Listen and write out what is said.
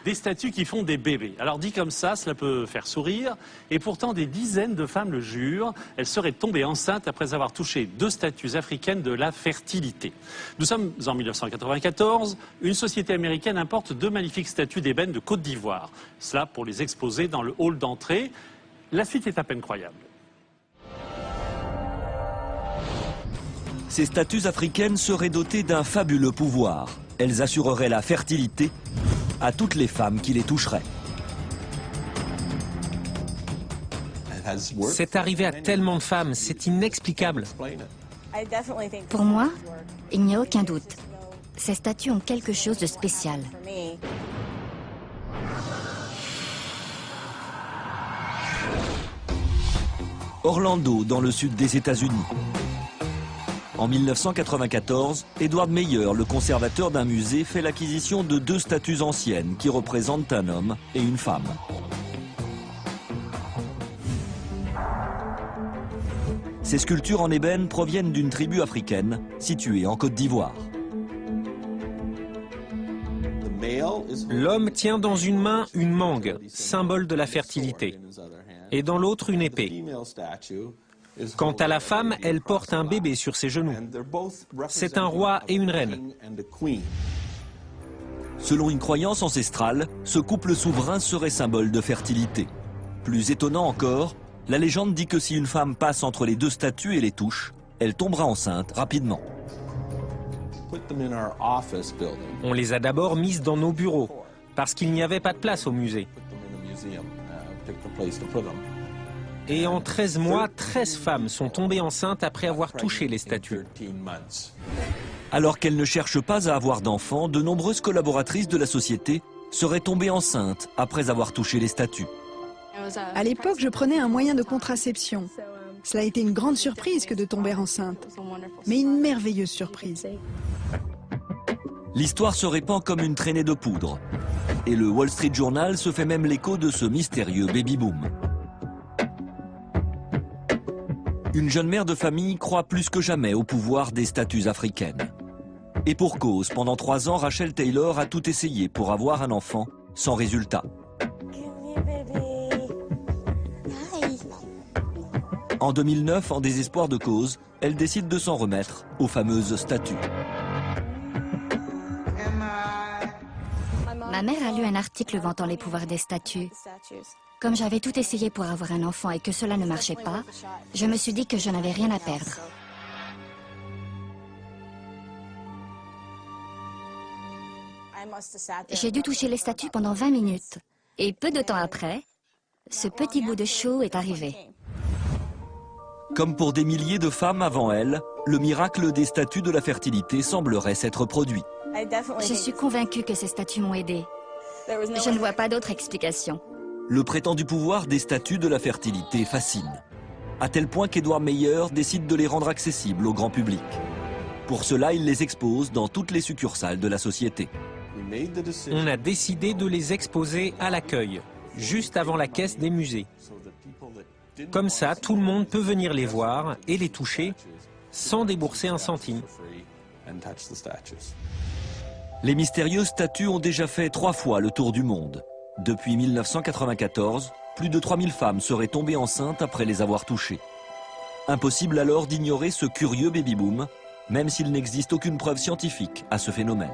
Des statues qui font des bébés. Alors dit comme ça, cela peut faire sourire. Et pourtant, des dizaines de femmes le jurent. Elles seraient tombées enceintes après avoir touché 2 statues africaines de la fertilité. Nous sommes en 1994. Une société américaine importe 2 magnifiques statues d'ébène de Côte d'Ivoire. Cela pour les exposer dans le hall d'entrée. La suite est à peine croyable. Ces statues africaines seraient dotées d'un fabuleux pouvoir. Elles assureraient la fertilité à toutes les femmes qui les toucheraient. C'est arrivé à tellement de femmes, c'est inexplicable. Pour moi, il n'y a aucun doute. Ces statues ont quelque chose de spécial. Orlando, dans le sud des États-Unis. En 1994, Edward Meyer, le conservateur d'un musée, fait l'acquisition de 2 statues anciennes qui représentent un homme et une femme. Ces sculptures en ébène proviennent d'une tribu africaine située en Côte d'Ivoire. L'homme tient dans une main une mangue, symbole de la fertilité, et dans l'autre une épée. Quant à la femme, elle porte un bébé sur ses genoux. C'est un roi et une reine. Selon une croyance ancestrale, ce couple souverain serait symbole de fertilité. Plus étonnant encore, la légende dit que si une femme passe entre les 2 statues et les touche, elle tombera enceinte rapidement. On les a d'abord mises dans nos bureaux, parce qu'il n'y avait pas de place au musée. Et en 13 mois, 13 femmes sont tombées enceintes après avoir touché les statues. Alors qu'elles ne cherchent pas à avoir d'enfants, de nombreuses collaboratrices de la société seraient tombées enceintes après avoir touché les statues. À l'époque, je prenais un moyen de contraception. Cela a été une grande surprise que de tomber enceinte, mais une merveilleuse surprise. L'histoire se répand comme une traînée de poudre. Et le Wall Street Journal se fait même l'écho de ce mystérieux baby-boom. Une jeune mère de famille croit plus que jamais au pouvoir des statues africaines. Et pour cause, pendant 3 ans, Rachel Taylor a tout essayé pour avoir un enfant, sans résultat. En 2009, en désespoir de cause, elle décide de s'en remettre aux fameuses statues. Ma mère a lu un article vantant les pouvoirs des statues. Comme j'avais tout essayé pour avoir un enfant et que cela ne marchait pas, je me suis dit que je n'avais rien à perdre. J'ai dû toucher les statues pendant 20 minutes. Et peu de temps après, ce petit bout de chou est arrivé. Comme pour des milliers de femmes avant elle, le miracle des statues de la fertilité semblerait s'être produit. Je suis convaincue que ces statues m'ont aidée. Je ne vois pas d'autre explication. Le prétendu pouvoir des statues de la fertilité fascine, à tel point qu'Edward Meyer décide de les rendre accessibles au grand public. Pour cela, il les expose dans toutes les succursales de la société. On a décidé de les exposer à l'accueil, juste avant la caisse des musées. Comme ça, tout le monde peut venir les voir et les toucher sans débourser un centime. Les mystérieuses statues ont déjà fait 3 fois le tour du monde. Depuis 1994, plus de 3000 femmes seraient tombées enceintes après les avoir touchées. Impossible alors d'ignorer ce curieux baby-boom, même s'il n'existe aucune preuve scientifique à ce phénomène.